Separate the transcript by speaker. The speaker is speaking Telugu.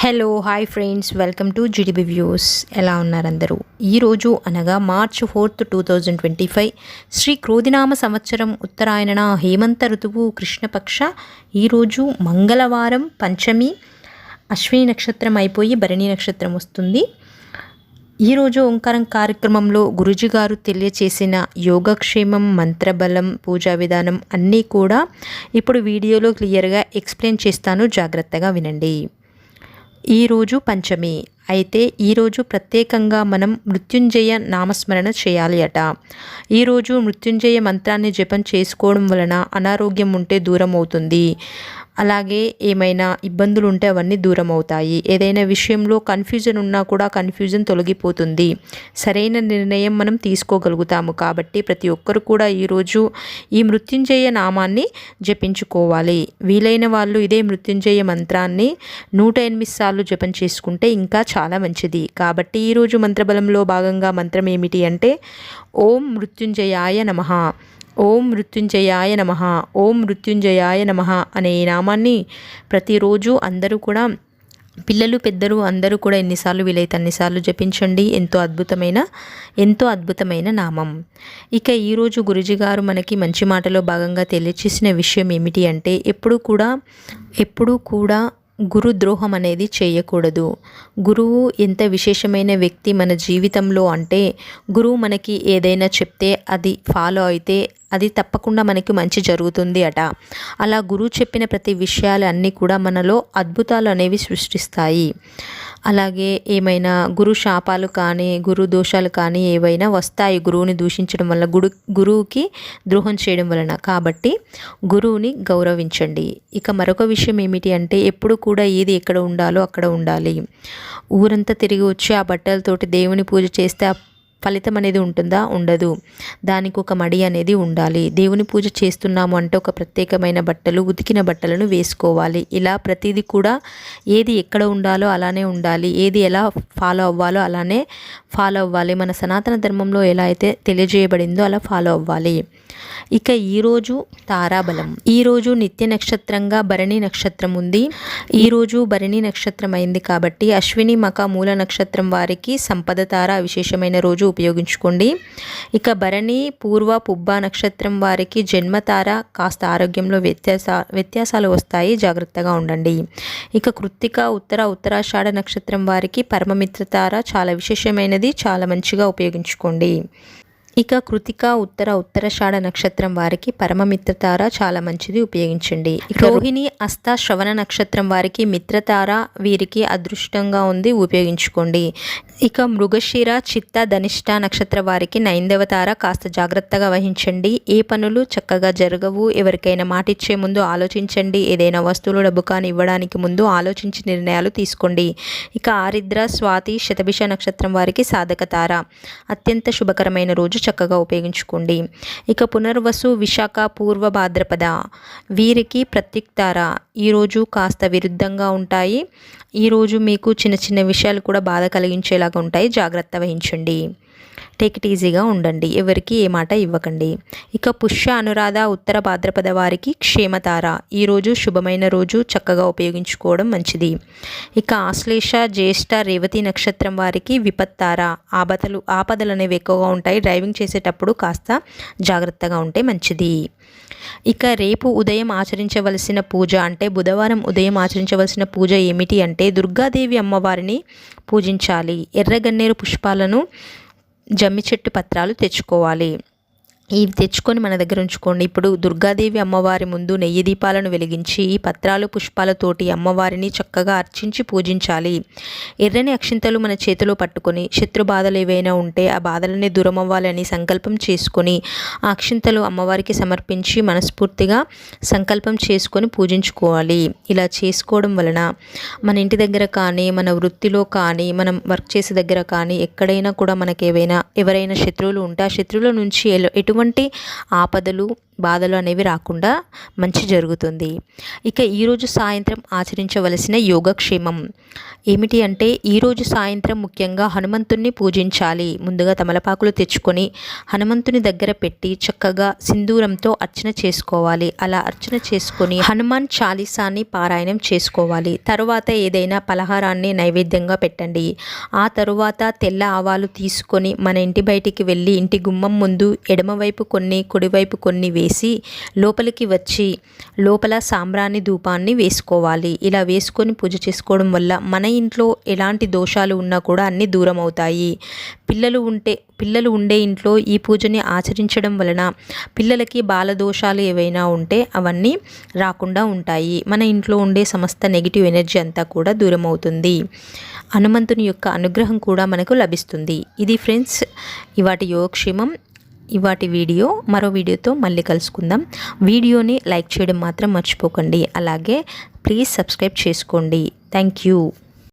Speaker 1: Hello hi friends, welcome to GDB views. ఎలా ఉన్నారు అందరూ? ఈరోజు అనగా మార్చ్ 4, 2025 శ్రీ క్రోధినామ సంవత్సరం ఉత్తరాయణ హేమంత ఋతువు కృష్ణపక్ష. ఈరోజు మంగళవారం పంచమి. అశ్విని నక్షత్రం అయిపోయి భరణి నక్షత్రం వస్తుంది. ఈరోజు ఓంకారం కార్యక్రమంలో గురుజీ గారు తెలియచేసిన యోగక్షేమం, మంత్రబలం, పూజా విధానం అన్నీ కూడా ఇప్పుడు వీడియోలో క్లియర్గా ఎక్స్ప్లెయిన్ చేస్తాను, జాగ్రత్తగా వినండి. ఈరోజు పంచమి అయితే ఈరోజు ప్రత్యేకంగా మనం మృత్యుంజయ నామస్మరణ చేయాలి అట. ఈరోజు మృత్యుంజయ మంత్రాన్ని జపం చేసుకోవడం వలన అనారోగ్యం ఉంటే దూరం అవుతుంది. అలాగే ఏమైనా ఇబ్బందులు ఉంటే అవన్నీ దూరం అవుతాయి. ఏదైనా విషయంలో కన్ఫ్యూజన్ ఉన్నా కూడా కన్ఫ్యూజన్ తొలగిపోతుంది. సరైన నిర్ణయం మనం తీసుకోగలుగుతాము. కాబట్టి ప్రతి ఒక్కరు కూడా ఈరోజు ఈ మృత్యుంజయ నామాన్ని జపించుకోవాలి. వీలైన వాళ్ళు ఇదే మృత్యుంజయ మంత్రాన్ని 108 సార్లు జపం చేసుకుంటే ఇంకా చాలా మంచిది. కాబట్టి ఈరోజు మంత్రబలంలో భాగంగా మంత్రం ఏమిటి అంటే ఓం మృత్యుంజయాయ నమః, ఓం మృత్యుంజయాయ నమః, ఓం మృత్యుంజయాయ నమః అనే ఈ నామాన్ని ప్రతిరోజు అందరూ కూడా, పిల్లలు పెద్దలు అందరూ కూడా ఎన్నిసార్లు వీలైతే అన్నిసార్లు జపించండి. ఎంతో అద్భుతమైన నామం. ఇక ఈరోజు గురుజీ గారు మనకి మంచి మాటలో భాగంగా తెలియచేసిన విషయం ఏమిటి అంటే ఎప్పుడూ కూడా గురు ద్రోహం అనేది చేయకూడదు. గురువు ఎంత విశేషమైన వ్యక్తి మన జీవితంలో అంటే, గురువు మనకి ఏదైనా చెప్తే అది ఫాలో అయితే అది తప్పకుండా మనకి మంచి జరుగుతుంది అట. అలా గురువు చెప్పిన ప్రతి విషయాలు అన్నీ కూడా మనలో అద్భుతాలు అనేవి సృష్టిస్తాయి. అలాగే ఏమైనా గురు శాపాలు కానీ గురు దోషాలు కానీ ఏవైనా వస్తాయి గురువుని దూషించడం వల్ల, గురువుకి ద్రోహం చేయడం వలన. కాబట్టి గురువుని గౌరవించండి. ఇక మరొక విషయం ఏమిటి అంటే ఎప్పుడు కూడా ఏది ఎక్కడ ఉండాలో అక్కడ ఉండాలి. ఊరంతా తిరిగి వచ్చి ఆ బట్టలతోటి దేవుని పూజ చేస్తే ఫలితం అనేది ఉంటుందా? ఉండదు. దానికి ఒక మడి అనేది ఉండాలి. దేవుని పూజ చేస్తున్నాము అంటే ఒక ప్రత్యేకమైన బట్టలు, ఉతికిన బట్టలను వేసుకోవాలి. ఇలా ప్రతిదీ కూడా ఏది ఎక్కడ ఉండాలో అలానే ఉండాలి. ఏది ఎలా ఫాలో అవ్వాలో అలానే ఫాలో అవ్వాలి. మన సనాతన ధర్మంలో ఎలా అయితే తెలియజేయబడిందో అలా ఫాలో అవ్వాలి. ఇక ఈరోజు తారాబలం. ఈరోజు నిత్య నక్షత్రంగా భరణి నక్షత్రం ఉంది. ఈరోజు భరణి నక్షత్రం అయింది కాబట్టి అశ్విని మక మూల నక్షత్రం వారికి సంపద తార విశేషమైన రోజు ఉపయోగించుకోండి. ఇక భరణి పూర్వ పుబ్బ నక్షత్రం వారికి జన్మతార కాస్త ఆరోగ్యంలో వ్యత్యాసాలు వస్తాయి, జాగ్రత్తగా ఉండండి. ఇక కృత్తిక ఉత్తరాషాఢ నక్షత్రం వారికి పరమమిత్ర తార చాలా విశేషమైనది, చాలా మంచిగా ఉపయోగించుకోండి. ఇక కృతిక ఉత్తరాషాఢ నక్షత్రం వారికి పరమమిత్రతార చాలా మంచిది, ఉపయోగించండి. రోహిణి అస్త శ్రవణ నక్షత్రం వారికి మిత్రతార వీరికి అదృష్టంగా ఉంది, ఉపయోగించుకోండి. ఇక మృగశిర చిత్త ధనిష్ట నక్షత్ర వారికి 9వ తార కాస్త జాగ్రత్తగా వహించండి. ఏ పనులు చక్కగా జరగవు. ఎవరికైనా మాటిచ్చే ముందు ఆలోచించండి. ఏదైనా వస్తువులు డబ్బు కానీ ఇవ్వడానికి ముందు ఆలోచించి నిర్ణయాలు తీసుకోండి. ఇక ఆరిద్ర స్వాతి శతభిష నక్షత్రం వారికి సాధక తార అత్యంత శుభకరమైన రోజు, చక్కగా ఉపయోగించుకోండి. ఇక పునర్వసు విశాఖ పూర్వ భాద్రపద వీరికి ప్రత్యక్తార ఈరోజు కాస్త విరుద్ధంగా ఉంటాయి. ఈరోజు మీకు చిన్న చిన్న విషయాలు కూడా బాధ కలిగించేలాగా ఉంటాయి, జాగ్రత్త వహించండి. టేక్ ఇట్ ఈజీగా ఉండండి. ఎవరికి ఏ మాట ఇవ్వకండి. ఇక పుష్య అనురాధ ఉత్తర భాద్రపద వారికి క్షేమతార ఈరోజు శుభమైన రోజు, చక్కగా ఉపయోగించుకోవడం మంచిది. ఇక ఆశ్లేష జ్యేష్ఠ రేవతి నక్షత్రం వారికి విపత్తార ఆపదలు అనేవి ఎక్కువగా ఉంటాయి. డ్రైవింగ్ చేసేటప్పుడు కాస్త జాగ్రత్తగా ఉంటే మంచిది. ఇక రేపు ఉదయం ఆచరించవలసిన పూజ అంటే బుధవారం ఉదయం ఆచరించవలసిన పూజ ఏమిటి అంటే దుర్గాదేవి అమ్మవారిని పూజించాలి. ఎర్రగన్నేరు పుష్పాలను, జమ్మి చెట్టు పత్రాలు తెచ్చుకోవాలి. ఇవి తెచ్చుకొని మన దగ్గర ఉంచుకోండి. ఇప్పుడు దుర్గాదేవి అమ్మవారి ముందు నెయ్యి దీపాలను వెలిగించి ఈ పత్రాలు పుష్పాలతోటి అమ్మవారిని చక్కగా అర్చించి పూజించాలి. ఎర్రని అక్షింతలు మన చేతిలో పట్టుకొని శత్రు బాధలు ఏవైనా ఉంటే ఆ బాధలన్నీ దూరం అవ్వాలని సంకల్పం చేసుకొని ఆ అక్షింతలు అమ్మవారికి సమర్పించి మనస్ఫూర్తిగా సంకల్పం చేసుకొని పూజించుకోవాలి. ఇలా చేసుకోవడం వలన మన ఇంటి దగ్గర కానీ, మన వృత్తిలో కానీ, మనం వర్క్ చేసే దగ్గర కానీ ఎక్కడైనా కూడా మనకి ఎవరైనా శత్రువులు ఉంటే ఆ శత్రువుల నుంచి ఎటువంటి ఆపదలు బాధలు అనేవి రాకుండా మంచి జరుగుతుంది. ఇక ఈరోజు సాయంత్రం ఆచరించవలసిన యోగక్షేమం ఏమిటి అంటే, ఈరోజు సాయంత్రం ముఖ్యంగా హనుమంతుణ్ణి పూజించాలి. ముందుగా తమలపాకులు తెచ్చుకొని హనుమంతుని దగ్గర పెట్టి చక్కగా సింధూరంతో అర్చన చేసుకోవాలి. అలా అర్చన చేసుకొని హనుమాన్ చాలీసాని పారాయణం చేసుకోవాలి. తరువాత ఏదైనా పలహారాన్ని నైవేద్యంగా పెట్టండి. ఆ తరువాత తెల్ల ఆవాలు తీసుకొని మన ఇంటి బయటికి వెళ్ళి ఇంటి గుమ్మం ముందు ఎడమవైపు కొన్ని కుడివైపు కొన్ని వేసి లోపలికి వచ్చి లోపల సాంబ్రాణి ధూపాన్ని వేసుకోవాలి. ఇలా వేసుకొని పూజ చేసుకోవడం వల్ల మన ఇంట్లో ఎలాంటి దోషాలు ఉన్నా కూడా అన్నీ దూరం అవుతాయి. పిల్లలు ఉండే ఇంట్లో ఈ పూజని ఆచరించడం వలన పిల్లలకి బాలదోషాలు ఏవైనా ఉంటే అవన్నీ రాకుండా ఉంటాయి. మన ఇంట్లో ఉండే సమస్త నెగిటివ్ ఎనర్జీ అంతా కూడా దూరం అవుతుంది. హనుమంతుని యొక్క అనుగ్రహం కూడా మనకు లభిస్తుంది. ఇది ఫ్రెండ్స్ ఇవాటి యోగక్షేమం, ఇవాటి వీడియో. మరో వీడియోతో మళ్ళీ కలుసుకుందాం. వీడియోని లైక్ చేయడం మాత్రం మర్చిపోకండి. అలాగే ప్లీజ్ సబ్స్క్రైబ్ చేసుకోండి. Thank you.